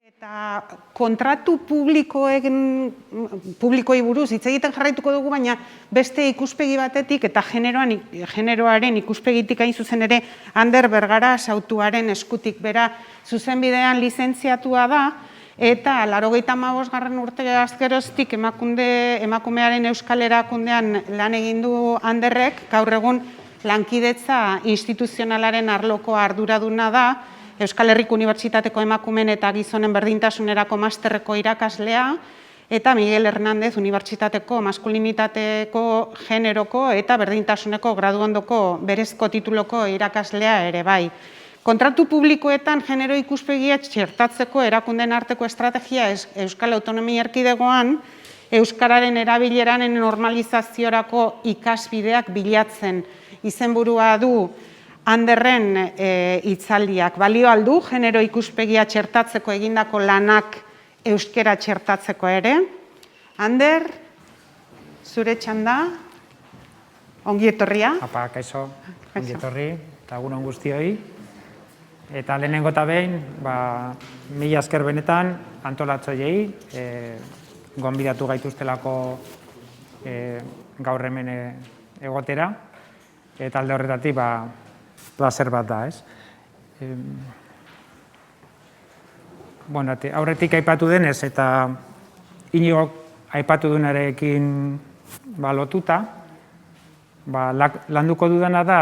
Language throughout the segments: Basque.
Eta kontratu publikoei buruz hitz egiten jarraituko dugu, baina beste ikuspegi batetik eta generoaren ikuspegitik hain zuzen ere Ander Bergaras autuaren eskutik. Bera zuzenbidean lizentziatua da eta 95. urte azkeroztik emakumearen euskal erakundean lan egin du Anderrek, gaur egun lankidetza instituzionalaren arloko arduraduna da, Euskal Herriko Unibertsitateko emakumeen eta gizonen berdintasunerako masterreko irakaslea, eta Miguel Hernández Unibertsitateko maskulinitateko generoko eta berdintasuneko graduondoko berezko tituloko irakaslea ere bai. Kontratu publikoetan genero ikuspegia txertatzeko erakundeen arteko estrategia Euskal Autonomia Erkidegoan euskararen erabileraren normalizaziorako ikasbideak bilatzen izenburua du Anderren hitzaldiak. Balio aldu genero ikuspegia txertatzeko egindako lanak euskera txertatzeko ere. Ander, zure txanda, ongi etorria. Apa, kaixo, ongi etorri, eta egun on guztioi. Eta lehenengo eta behin, mila esker benetan antolatzoiei, gonbidatu gaituztelako gaur hemen egotera, eta alde horretatik plazer bat da, ez? Aurretik aipatu denez eta Inigok aipatu duenarekin lotuta, landuko dudana da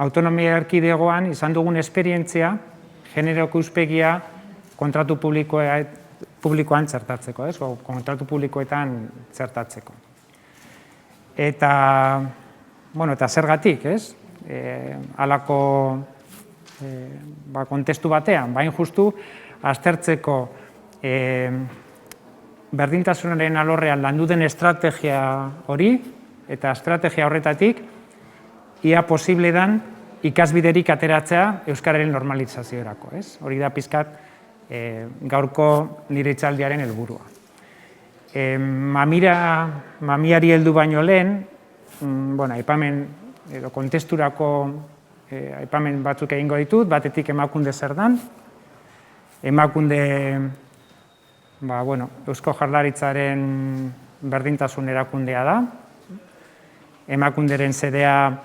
Autonomia Erkidegoan izan dugun esperientzia genero ikuspegia kontratu publikoan txertatzeko, ez? Kontratu publikoetan txertatzeko. Eta zergatik, ez? Halako kontestu batean, bain justu, aztertzeko berdintasunaren alorrean landu den estrategia hori, eta estrategia horretatik, ia posible dan ikasbiderik ateratzea euskararen normalizaziorako, ez? Hori da pizkat gaurko nire hitzaldiaren helburua. Mamiari heldu baino lehen, aipamen edo kontesturako aipamen batzuk egingo ditut, batetik emakunde zer dan. Emakunde Eusko Jaurlaritzaren berdintasun erakundea da. Emakunderen sedea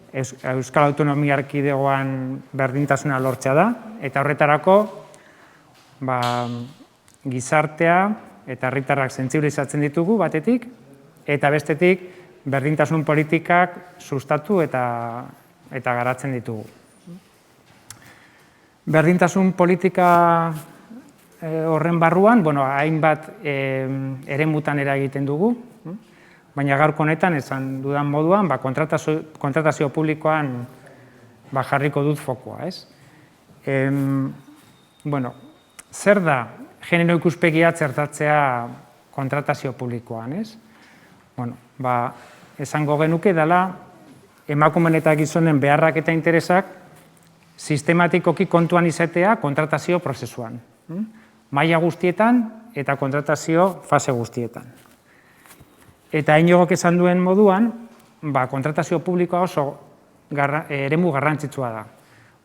Euskal Autonomia Erkidegoan berdintasuna lortzea da, eta horretarako gizartea eta herritarrak sentsibilizatzen ditugu batetik, eta bestetik berdintasun politikak sustatu eta garatzen ditugu. Berdintasun politika horren barruan, hainbat eremutan eragiten dugu, baina gaurko honetan esan dudan moduan, kontratazio publikoan jarriko dut fokua, ez? Zer da genero ikuspegia txertatzea kontratazio publikoan, ez? Esango genuke dela emakumeen eta gizonen beharrak eta interesak sistematikoki kontuan izatea kontratazio prozesuan. Maila guztietan eta kontratazio fase guztietan. Eta Inigok esan duen moduan, kontratazio publikoa oso eremu garrantzitsua da.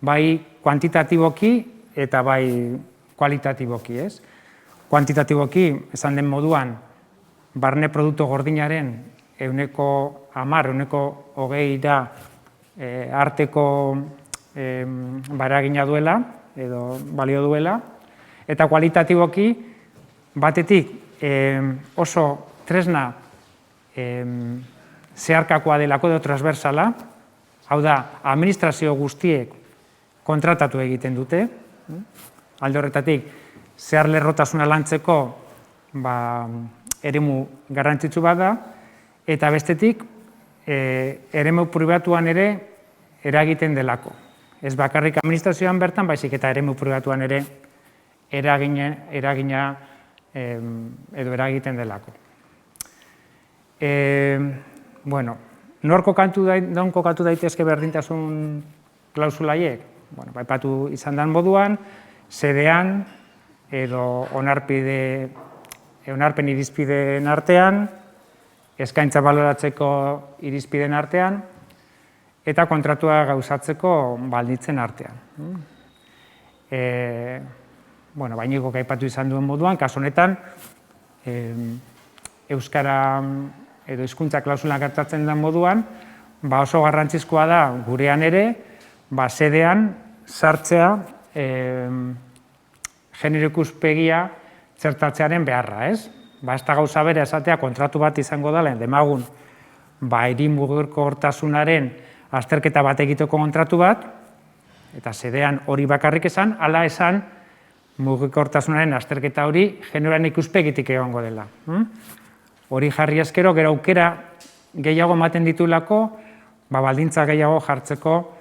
Bai kuantitatiboki eta bai kualitatiboki, ez? Kuantitatiboki, esan den moduan, barne produktu gordinaren 10%, 20% arteko eragina duela, edo balio duela, eta kualitatiboki, batetik oso tresna zeharkakoa delako edo transversala, hau da, administrazio guztiek kontratatu egiten dute, alde horretatik, zehar lerrotasuna lantzeko eremu garrantzitsu bat da, eta bestetik, eremu pribatuan ere eragiten delako. Ez bakarrik administrazioan bertan, baizik eta eremu pribatuan ere eragina edo eragiten delako. Nor kokatu daitezke berdintasun klausulaiek? Aipatu izan den moduan, sedean edo onarpen irizpideen artean, eskaintza baloratzeko irizpideen artean, eta kontratua gauzatzeko baldintzen artean. Bainigok aipatu izan duen moduan, kasu honetan, euskara edo hizkuntza klausula gertatzen den moduan, oso garrantzizkoa da gurean ere, sedean sartzea genero ikuspegia txertatzearen beharra, ez? Ez da gauza bere esatea kontratu bat izango dela, demagun hiri mugikortasunaren azterketa bat egiteko kontratu bat, eta sedean hori bakarrik esan, hala esan mugikortasunaren azterketa hori generoaren ikuspegitik egongo dela. Hori jarri eskero, gero aukera gehiago ematen ditulako, baldintza gehiago jartzeko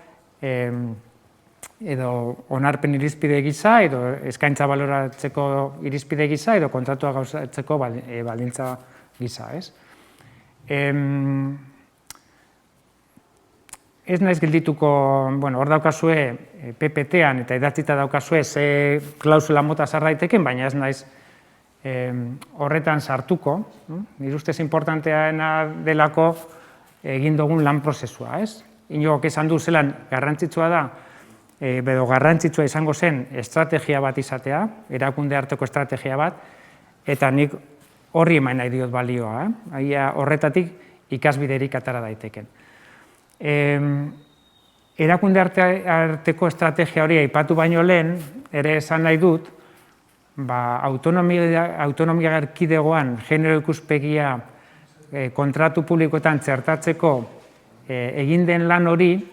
edo onarpen irizpide gisa, edo eskaintza baloratzeko irizpide gisa, edo kontratua gauzatzeko baldintza gisa, ez? Ez naiz geldituko, hor daukazue PPT-an eta idatzita daukazue ze klausula mota sar daiteken, baina ez naiz horretan sartuko. Nire ustez importanteena delako egin dugun lan prozesua, ez? Inogok esan du zelan garrantzitsua da, edo garrantzitsua izango zen estrategia bat izatea, erakunde arteko estrategia bat, eta nik horri eman nahi diot balioa, horretatik ikasbiderik atara daiteken. Erakunde arteko estrategia hori aipatu baino lehen, ere esan nahi dut, autonomia erkidegoan genero ikuspegia kontratu publikoetan txertatzeko egin den lan hori,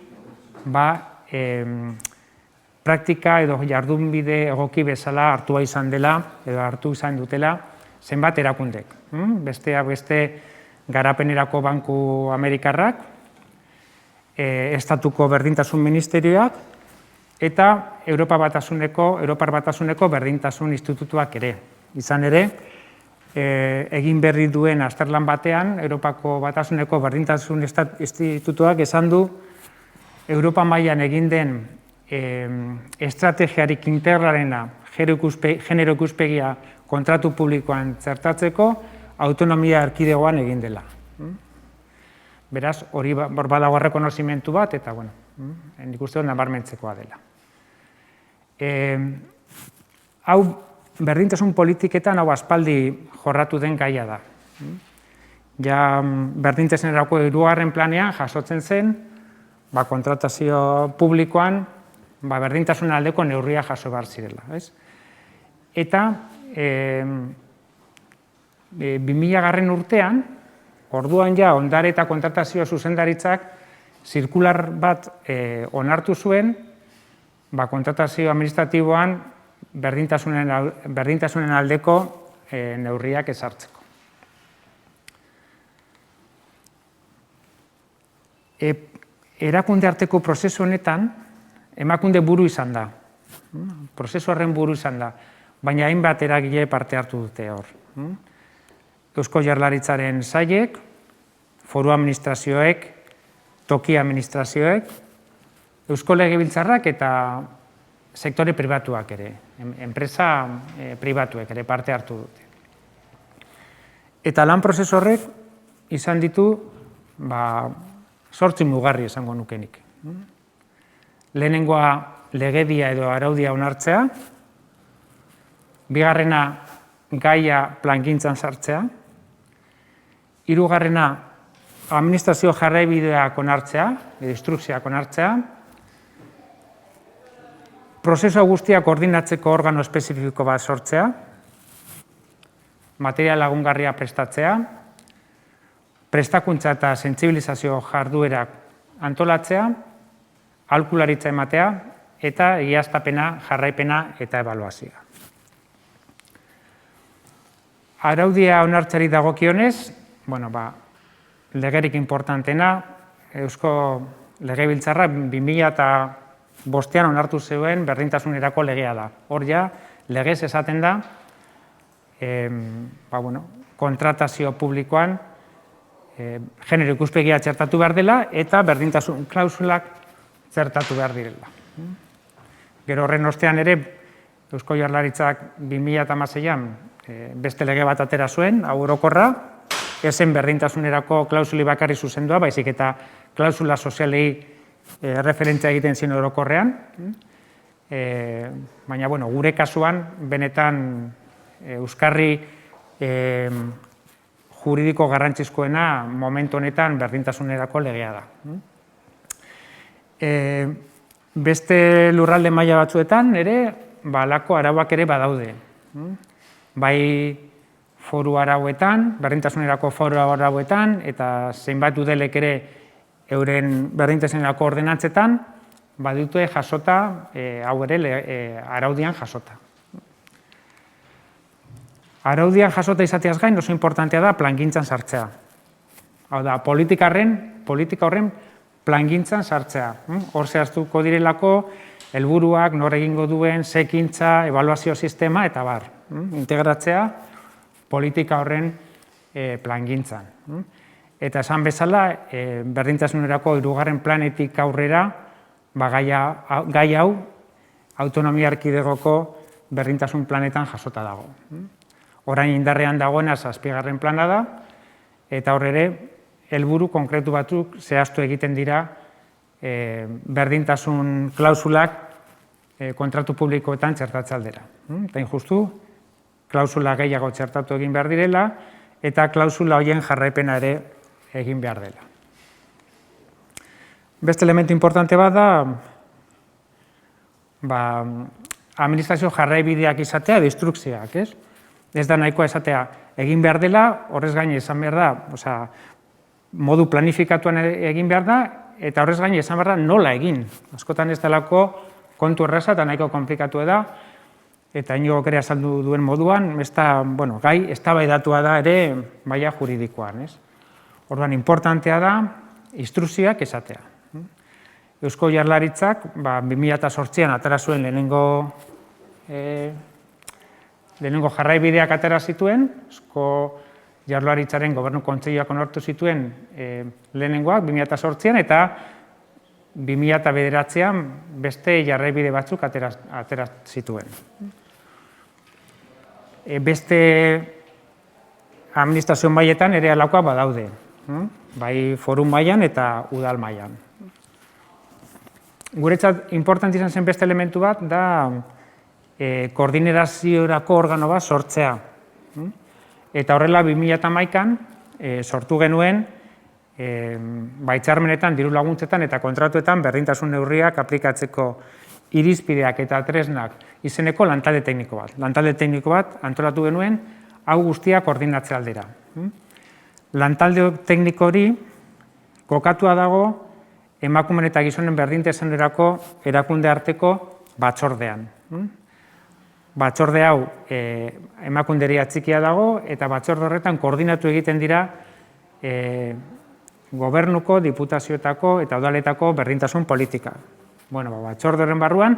praktika edo jardunbide egoki bezala hartua izan dela, edo hartu izan dutela, zenbat erakundek. Besteak beste Garapenerako Banku Amerikarrak, Estatuko Berdintasun Ministerioak, eta Europar Batasuneko Berdintasun Institutuak ere. Izan ere, egin berri duen azterlan batean, Europako Batasuneko Berdintasun Institutuak esan du, Europa mailan egin den estrategiarik integralena genero ikuspegia kontratu publikoan txertatzeko autonomia erkidegoan egin dela. Beraz, hori badago errekonozimentu bat, eta, nik uste dut nabarmentzekoa dela. Hau, berdintasun politiketan hau aspaldi jorratu den gaia da. Ja, berdintasunerako 3. planean jasotzen zen, kontratazio publikoan, berdintasunen aldeko neurria jaso behar zirela. Eta, 2000 urtean, orduan ja, ondare eta kontratazio zuzendaritzak zirkular bat onartu zuen, kontratazio administratiboan berdintasunen aldeko neurriak ezartzeko. Erakunde arteko prozesu honetan, emakunde buru izan da. Prozesu horren buru izan da, baina hainbat eragile parte hartu dute hor. Eusko Jaurlaritzaren sailek, foru administrazioek, toki administrazioek, Eusko Legebiltzarrak eta sektore pribatuak ere, enpresa pribatuek ere parte hartu dute. Eta lan prozesu horrek izan ditu 8 mugarri esango nukenik. Lehenengoa legedia edo araudia onartzea, bigarrena gaia plangintzan sartzea, hirugarrena administrazio jarraibideak onartzea, instrukzioak onartzea, prozesua guztia koordinatzeko organo espezifiko bat sortzea, material lagungarria prestatzea, prestakuntza eta sentsibilizazio jarduerak antolatzea, aholkularitza ematea, eta egiaztapena, jarraipena eta ebaluazioa. Araudia onartzeari dagokionez, legerik importantena, Eusko Legebiltzarra 2005an onartu zuen berdintasunerako legea da. Hor ja, legez esaten da, kontratazio publikoan genero ikuspegia txertatu behar dela eta berdintasun klausulak txertatu behar direla. Gero horren ostean ere, Eusko Jaurlaritzak 2016an beste lege bat atera zuen, hau orokorra, ezen berdintasunerako klausuli bakarri zuzendua, baizik eta klausula sozialei referentzia egiten zien orokorrean. baina gure kasuan benetan euskarri juridiko garrantzizkoena momentu honetan berdintasunerako legea da. Beste lurralde maila batzuetan ere halako arauak ere badaude. Bai foru arauetan, berdintasunerako foru arauetan, eta zeinbat udelek ere euren berdintasunerako ordenantzetan, badute jasota, hau ere araudian jasota. Araudian jasota izateaz gain oso importantea da plangintzan sartzea. Hau da, politika horren plangintzan sartzea. Hor zehaztuko direlako, helburuak, nor egingo duen, zekintza, ebaluazio sistema, eta bar. Integratzea politika horren plangintzan. Eta esan bezala, berdintasunerako 3. planetik aurrera, gai hau autonomia erkidegoko berdintasun planetan jasota dago. Orain indarrean dagoena 7. plana da, eta hor ere, helburu konkretu batzuk zehaztu egiten dira berdintasun klausulak kontratu publikoetan txertatze aldera. Eta injustu, klausula gehiago txertatu egin behar direla, eta klausula horien jarraipena ere egin behar dela. Beste elementu importante bat da, administrazio jarraibideak izatea, destrukzioak, ez? Ez da nahikoa esatea egin behar dela, horrez gain esan behar da, modu planifikatuan egin behar da, eta horrez gain esan behar da nola egin. Askotan ez delako kontu erraza eta nahiko komplikatu da, eta Iñigok ere azaldu duen moduan, gai eztabaidatua da ere maila juridikoan. Orduan, importantea da instrukzioak esatea. Eusko Jaurlaritzak 2008an atera zuen lehenengo jarraibideak atera zituen, Eusko Jaurlaritzaren Gobernu Kontseiluak onartu zituen lehenengoak 2008an, eta 2009an beste jarraibide batzuk atera zituen. Beste administrazio mailetan ere halakoak badaude, bai foru mailan eta udal mailan. Guretzat important izan zen beste elementu bat da koordinaziorako organo bat sortzea. Eta horrela 2011an sortu genuen hitzarmenetan, diru laguntzetan eta kontratuetan berdintasun neurriak aplikatzeko irizpideak eta tresnak izeneko lantalde tekniko bat. Lantalde tekniko bat antolatu genuen hau guztia koordinatze aldera. Lantalde tekniko hori kokatua dago emakumeen eta gizonen berdintasunerako erakunde arteko batzordean. Batzorde hau emakunderia txikia dago eta batzorde horretan koordinatu egiten dira gobernuko, diputazioetako eta udaletako berdintasun politika. Batzorde horren barruan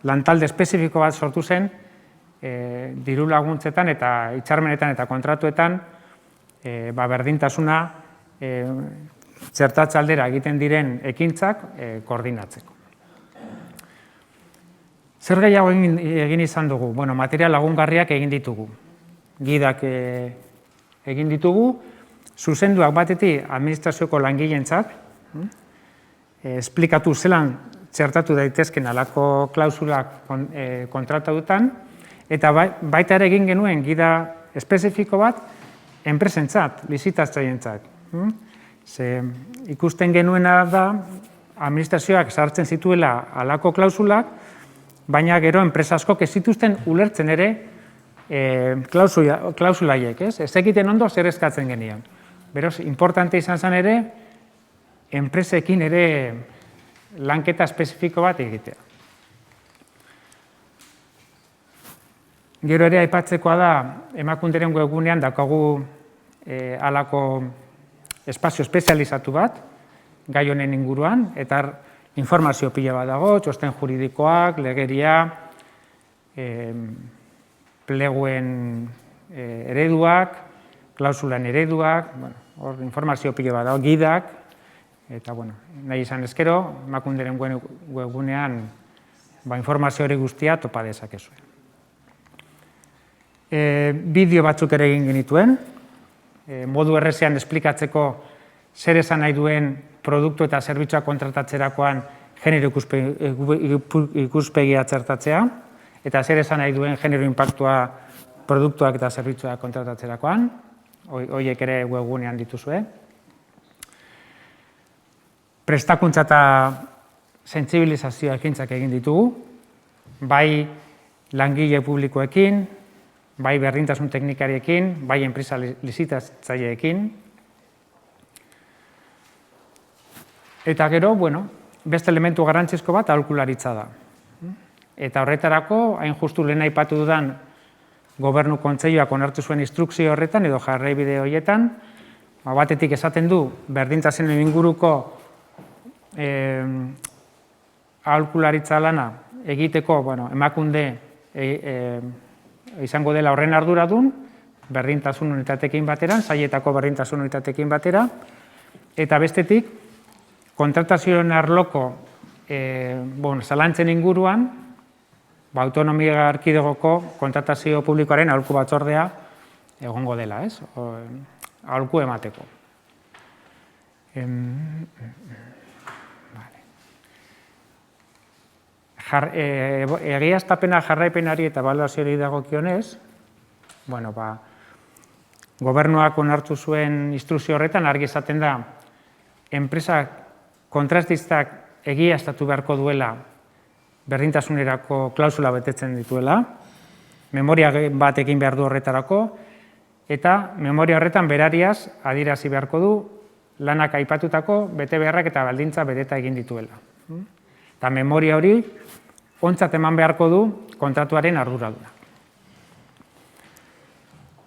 lantalde espezifiko bat sortu zen diru laguntzetan eta hitzarmenetan eta kontratuetan berdintasuna txertatze aldera egiten diren ekintzak koordinatzeko. Zer gehiago egin izan dugu? Material lagungarriak egin ditugu. Gidak egin ditugu, zuzenduak batetik administrazioko langileentzat, esplikatu zelan txertatu daitezken halako klausulak kontratatutan, eta baita ere egin genuen gida espezifiko bat enpresentzat, lizitazioentzat. Ikusten genuena da administrazioak sartzen zituela halako klausulak, baina gero enpresa askok ez zituzten ulertzen ere klausulaiek, ez egiten ondo zer eskatzen genion. Beraz, importante izan zen ere, enpresekin ere lanketa espezifiko bat egitea. Gero ere aipatzekoa da, emakunderen webgunean daukagu halako espazio espezializatu bat, gai honen inguruan, eta informazio pila bat dago, txosten juridikoak, legeria, pleguen ereduak, klausulan ereduak, hor informazio pila bat dago, gidak, eta nahi izan ezkero, emakunderen webgunean informazio hori guztia topa dezakezue. Bideo batzuk ere egin genituen, modu errezean esplikatzeko zer esan nahi duen produktu eta zerbitzua kontratatzerakoan genero ikuspegia txertatzea, eta zer esan nahi duen genero inpaktua produktuak eta zerbitzuak kontratatzerakoan, horiek ere webgunean dituzue. Prestakuntza eta sentsibilizazio ekintzak egin ditugu, bai langile publikoekin, bai berdintasun teknikariekin, bai enpresa lizitatzaileekin. Eta gero, beste elementu garrantzizko bat aholkularitza da. Eta horretarako, hain justu lehen aipatu dudan Gobernu Kontseiluak onartu zuen instrukzio horretan edo jarraibide horietan, batetik esaten du berdintasunen inguruko aholkularitza lana egiteko, emakunde izango dela horren arduradun, berdintasun unitatekin batera, sailetako berdintasun unitatekin batera, eta bestetik, kontratazioen arloko zalantzen inguruan, autonomia erkidegoko kontratazio publikoaren aholku batzordea egongo dela, aholku emateko. Egiaztapena jarraipenari eta ebaluazioari dagokionez, gobernuak onartu zuen instrukzio horretan argi esaten da, enpresak kontrastistak egiaztatu beharko duela berdintasunerako klausula betetzen dituela, memoria bat egin behar du horretarako, eta memoria horretan berariaz adierazi beharko du lanak aipatutako bete beharrak eta baldintza beteta egin dituela. Eta memoria hori ontzat eman beharko du kontratuaren arduraduna.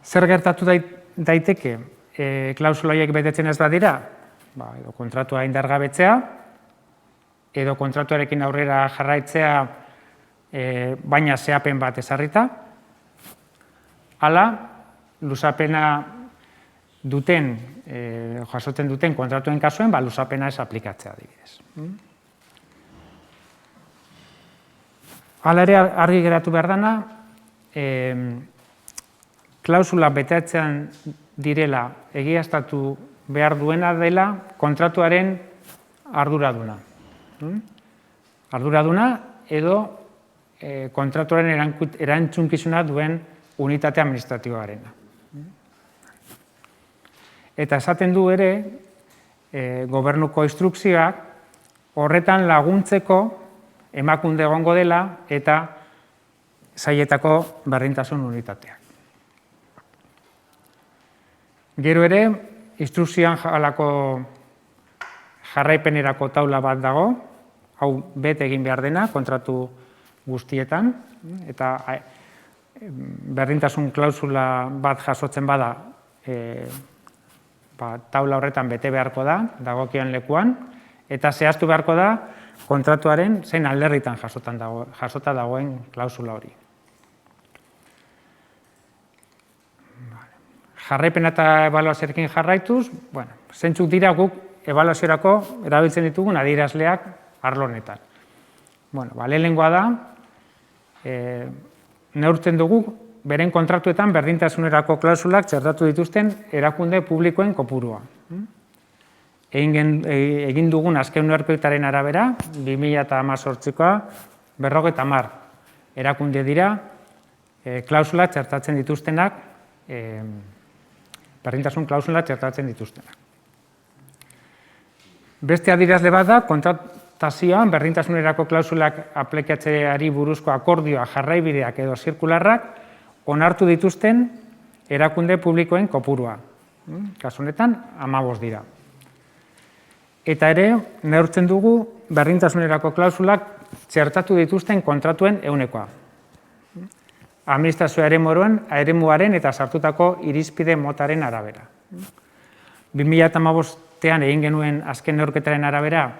Zer gertatu daiteke klausula horiek betetzen ez badira? Edo kontratua indargabetzea, edo kontratuarekin aurrera jarraitzea baina zehapen bat ezarrita, hala, luzapena duten, jasotzen duten kontratuen kasuen, luzapena ez aplikatzea adibidez. Hala ere, argi geratu behar dana, klausula betetzen direla egiaztatu behar duena dela kontratuaren arduraduna. Arduraduna edo kontratuaren erantzunkizuna duen unitate administratiboarena. Eta esaten du ere, gobernuko instrukzioak horretan laguntzeko emakunde egongo dela eta sailetako berdintasun unitateak. Gero ere, instrukzioan halako jarraipenerako taula bat dago, hau bete egin behar dena, kontratu guztietan, eta berdintasun klausula bat jasotzen bada, taula horretan bete beharko da, dagokion lekuan, eta zehaztu beharko da kontratuaren zein alderritan jasota dagoen klausula hori. Jarraipena eta ebaluazioarekin jarraituz, zentzuk dira guk ebaluaziorako erabiltzen ditugun adierazleak arlo honetan. Lehenengoa da, neurtzen dugu beren kontratuetan berdintasunerako klausulak txertatu dituzten erakunde publikoen kopurua. Egin dugun azken ulerketaren arabera, 2018koa 50 erakunde dira klausula txertatzen dituztenak, berdintasun klausula txertatzen dituztenak. Beste adierazle bat da, kontratazioan berdintasunerako klausulak aplikatzeari buruzko akordioa, jarraibideak edo zirkularrak onartu dituzten erakunde publikoen kopurua. Kasu honetan, 15 dira. Eta ere, neurtzen dugu berdintasunerako klausulak txertatu dituzten kontratuen ehunekoa. Administrazio eremuaren eta sartutako irizpide motaren arabera. 2015ean egin genuen azken neurketaren arabera,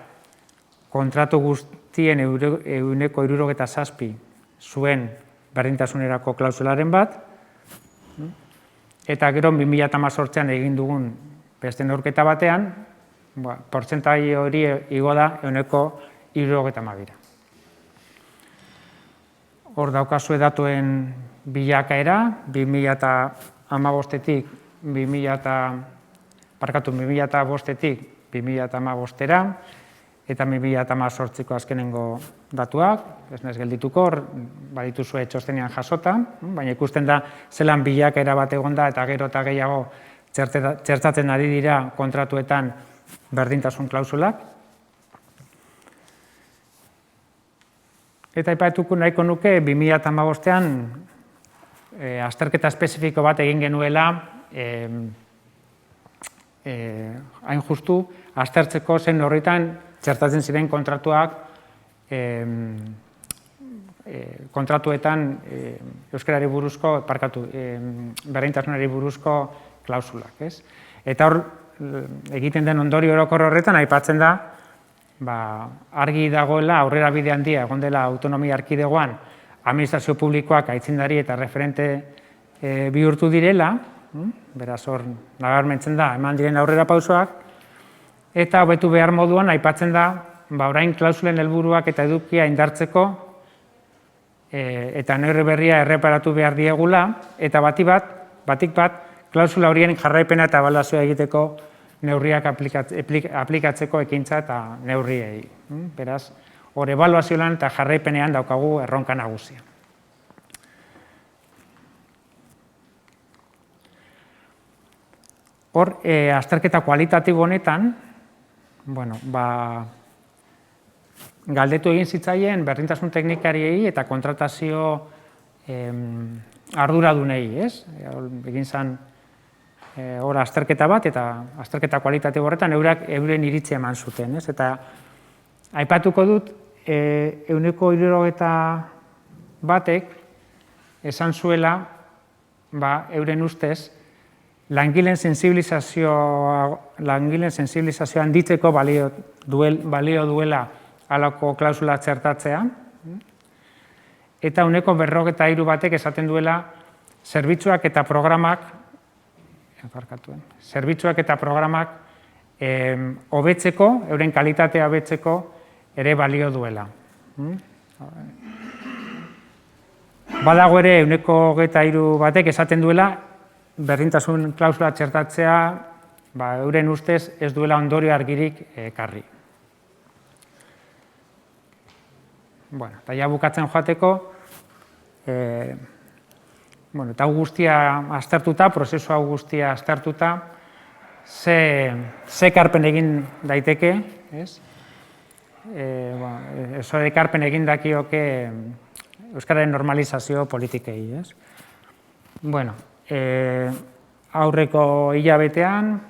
kontratu guztien 167 zuen berdintasunerako klausularen bat, eta gero 2018ean egin dugun beste neurketa batean, portzentai hori igo da 172. Hor daukazue datuen bilakaera, 2015-etik 2015-etik 2015-era, eta 2018ko azkenengo datuak, ez naiz geldituko, badituzue txostenean jasota, baina ikusten da zelan bilakaera bat egonda eta gero eta gehiago txertatzen ari dira kontratuetan berdintasun klausulak. Eta aipatuko nahiko nuke 2015ean azterketa espezifiko bat egin genuela hain justu aztertzeko zen horretan txertatzen ziren kontratuak kontratuetan euskarari buruzko, berdintasunari buruzko klausulak. Eta hor, egiten den ondorio orokor horretan, aipatzen da, argi dagoela, aurrera bide handia, egon dela autonomia erkidegoan, administrazio publikoak aitzindari eta referente bihurtu direla, beraz hor, nabarmentzen da, eman diren aurrera pausoak, eta hobetu behar moduan, aipatzen da, orain klausulen helburuak eta edukia indartzeko, eta neurri berria erreparatu behar diegula, eta batik bat, klausula horien jarraipena eta ebaluazioa egiteko neurriak aplikatzeko ekintza eta neurriei. Beraz, hor ebaluazio lan eta jarraipenean daukagu erronka nagusia. Hor, azterketa kualitatibo honetan, galdetu egin zitzaien berdintasun teknikariei eta kontratazio arduradunei, egin zen hor azterketa bat eta azterketa kualitatibo horretan euren iritzia eman zuten, eta aipatuko dut, 171 esan zuela, euren ustez, langileen sensibilizazioa handitzeko balio duela halako klausula txertatzea, eta 43 esaten duela zerbitzuak eta programak hobetzeko, euren kalitatea hobetzeko ere balio duela. Badago ere 23 esaten duela berdintasun klausula txertatzea euren ustez ez duela ondorio argirik ekarri. Eta ja bukatzen joateko, eta hau guztia aztertuta, prozesu hau guztia aztertuta, ze ekarpen egin daiteke, ekarpen egin dakioke euskararen normalizazio politikei. Aurreko hilabetean,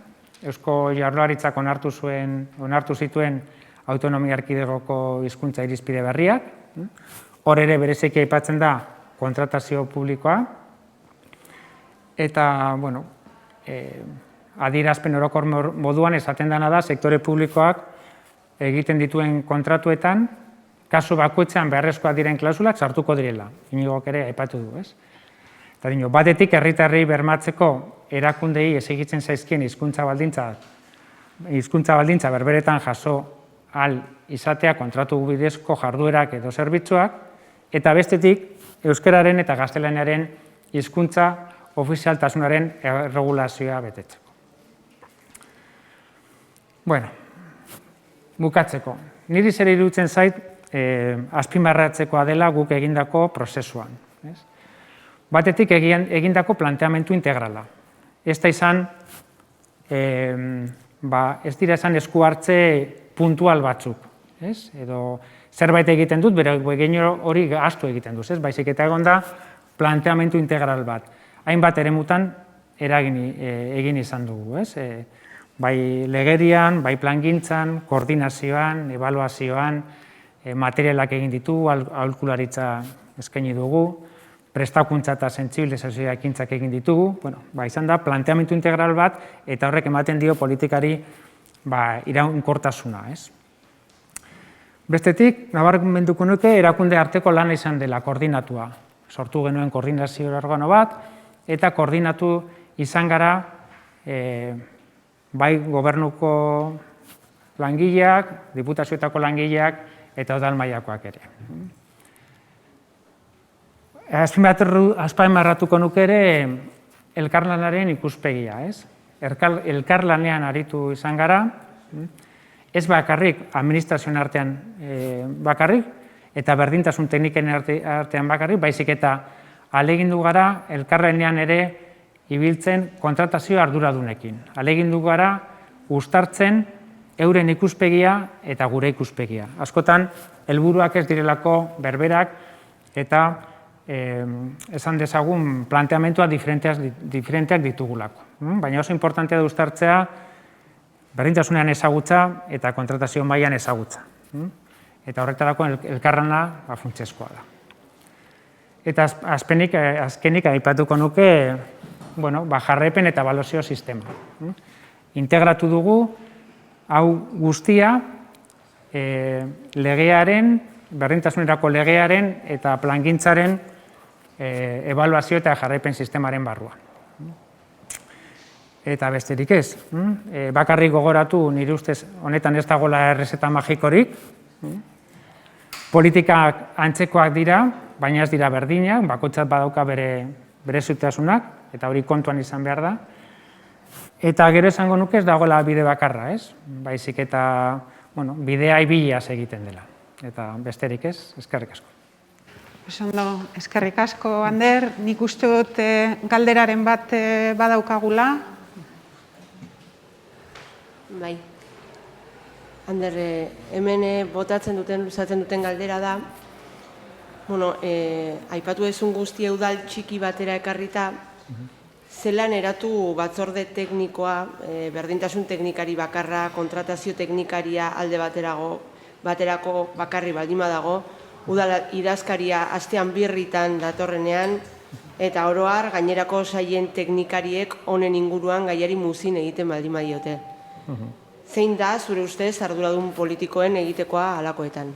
Eusko Jaurlaritzak onartu zituen autonomia erkidegoko hizkuntza irizpide berriak. Hor ere bereziki aipatzen da kontratazio publikoa. Eta, adierazpen orokor moduan esaten dena da, sektore publikoak egiten dituen kontratuetan, kasu bakoitzean beharrezkoak diren klausulak sartuko direla. Inigok ere aipatu du, Eta batetik herritarrei bermatzeko erakundei ez egiten zaizkien hizkuntza baldintza berberetan jaso ahal izatea kontratu bidezko jarduerak edo zerbitzuak, eta bestetik euskararen eta gaztelaniaren hizkuntza ofizialtasunaren erregulazioa betetzeko. Bukatzeko. Niri zer iruditzen zait azpimarratzekoa dela guk egindako prozesuan. Batetik egindako planteamendu integrala. Ez dira izan esku hartze puntual batzuk. Edo zerbait egiten dut, bere hori ahaztu egiten duz. Baizik eta egon da planteamendu integral bat. Hainbat eremutan egin izan dugu. Bai legerian, bai plangintzan, koordinazioan, ebaluazioan, materialak egin ditu, aholkularitza eskaini dugu, prestakuntza eta sentsibilizazioa ekintzak egin ditugu, izan da planteamendu integral bat eta horrek ematen dio politikari iraunkortasuna. Bestetik, nabarmenduko nuke erakunde arteko lana izan dela koordinatua. Sortu genuen koordinazio organo bat eta koordinatu izan gara bai gobernuko langileak, diputazioetako langileak eta udal mailakoak ere. Azpimarratuko nuke ere elkarlanaren ikuspegia. Elkarlanean aritu izan gara, ez bakarrik administrazioen artean bakarrik, eta berdintasun tekniken artean bakarrik, baizik eta ahalegindu gara elkarlanean ere ibiltzen kontratazio arduradunekin. Ahalegindu gara uztartzen euren ikuspegia eta gure ikuspegia. Askotan, helburuak ez direlako berberak eta esan dezagun planteamentua diferenteak ditugulako. Baina oso importantea da uztartzea berdintasunean ezagutza eta kontratazio mailan ezagutza. Eta horretarako elkarlana funtsezkoa da. Eta azkenik aipatuko nuke jarraipen eta ebaluazio sistema. Integratu dugu hau guztia legearen, berdintasunerako legearen eta plangintzaren ebaluazio eta jarraipen sistemaren barruan. Eta besterik ez. Bakarrik gogoratu nire ustez honetan ez dagoela errezeta magikorik. Politikak antzekoak dira, baina ez dira berdinak, bakoitzak badauka bere zutasunak, eta hori kontuan izan behar da. Eta gero esango nuke ez dagoela bide bakarra, ez? Baizik eta bidea ibiliaz egiten dela. Eta besterik ez, eskerrik asko. Ondo, eskerrik asko, Ander. Nik uste dut galderaren bat badaukagula. Bai. Ander, hemen botatzen duten, luzatzen duten galdera da, aipatu ezun guztia udal txiki batera ekarrita, zelan eratu batzorde teknikoa, berdintasun teknikari bakarra, kontratazio teknikaria alde baterako bakarri baldima dago, udal idazkaria astean birritan datorrenean, eta oroar gainerako saien teknikariek honen inguruan gaiari muzin egiten baldima diote. Zein da, zure ustez, arduradun politikoen egitekoa halakoetan?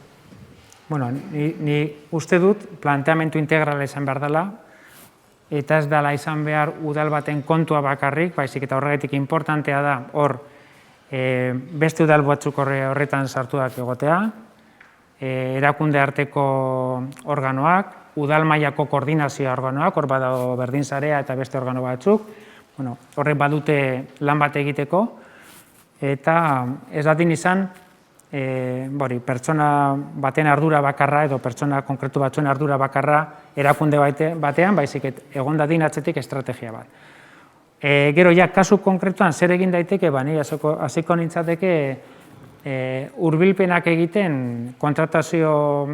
Ni uste dut planteamendu integrala izan behar dela, eta ez dela izan behar udal baten kontua bakarrik, baizik eta horregatik importantea da hor beste udal batzuk horretan sartuak egotea, erakunde arteko organoak, udal mailako koordinazio organoak, hor badago berdinsarea eta beste organo batzuk, horrek badute lan bat egiteko, eta ez dadin izan pertsona baten ardura bakarra edo pertsona konkretu batzuen ardura bakarra erakunde batean, baizik egon dadin atzetik estrategia bat. Gero, kasu konkretuan zer egin daiteke, nire hasiko nintzateke hurbilpenak egiten kontratazio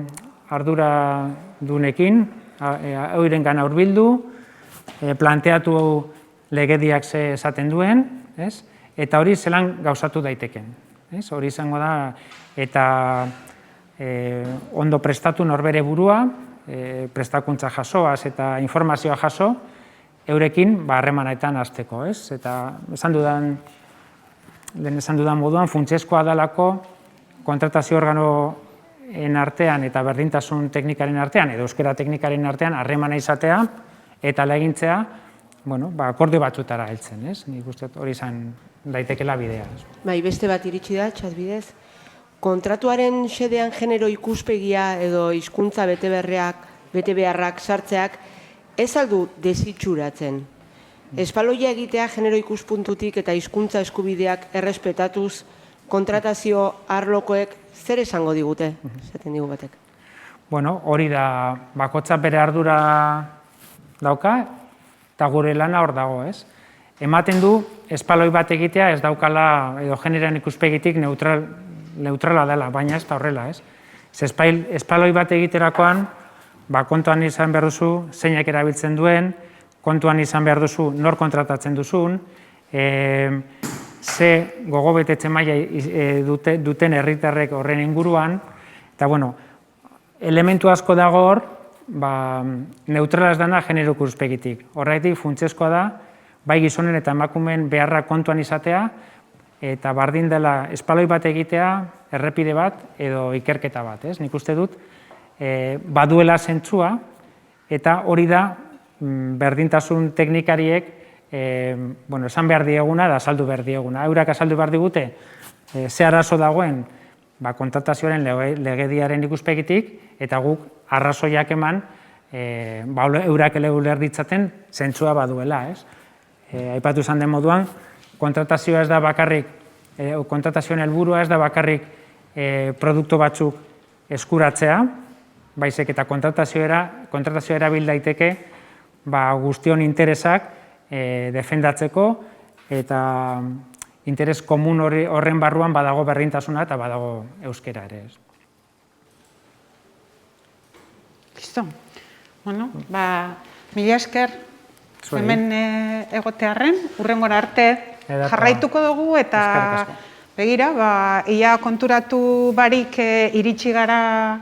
ardura dunekin, euren gana hurbildu, planteatu legediak ze esaten duen, eta hori zelan gauzatu daiteken. Hori izango da, eta ondo prestatu norbere burua, prestakuntza jasoaz eta informazioa jaso, eurekin harremanetan hasteko. Eta lehen esan dudan moduan, funtsezkoa dalako kontratazio organoen artean eta berdintasun teknikaren artean, edo euskara teknikaren artean harremana izatea eta legintzea, akordio batzutara heltzen, nik uste hori izan daitekela bidea. Bai, beste bat iritsi da, txatbidez. Kontratuaren xedean genero ikuspegia edo hizkuntza bete beharrak sartzeak ez aldu desitxuratzen. Espaloia egitea genero ikuspuntutik eta hizkuntza eskubideak errespetatuz kontratazio arlokoek zer esango digute, esaten digu batek? Hori da, bakotza bere ardura dauka, eta gure lana hor dago, ez? Ematen du, espaloi bat egitea ez daukala, edo generan ikuspegitik neutrala dela, baina ez da horrela, ez? Espaloi bat egiterakoan, kontuan izan behar duzu, zeinak erabiltzen duen, kontuan izan behar duzu, nor kontratatzen duzun, ze gogobetetze maila duten herritarrek horren inguruan, eta, elementu asko dago hor, neutrala ez dana genero ikuspegitik. Horregatik, funtsezkoa da, bai gizonen eta emakumeen beharra kontuan izatea, eta bardin dela espaloi bat egitea, errepide bat, edo ikerketa bat. Nik uste dut, baduela zentzua, eta hori da berdintasun teknikariek esan behar dieguna eta azaldu behar dieguna. Eurak azaldu behar digute, ze arazo dagoen kontratazioaren legediaren ikuspegitik, eta guk arrazoiak eman eurak uler ditzaten zentzua baduela. Aipatu izan den moduan, kontratazioa ez da bakarrik kontratazioen helburua ez da bakarrik produktu batzuk eskuratzea, baizik eta kontratazioa erabil daiteke guztion interesak defendatzeko eta interes komun horren barruan badago berdintasuna eta badago euskera ere. Listo. Bueno, mila esker hemen egotearren, hurrengora arte jarraituko dugu eta begira, ia konturatu barik iritsi gara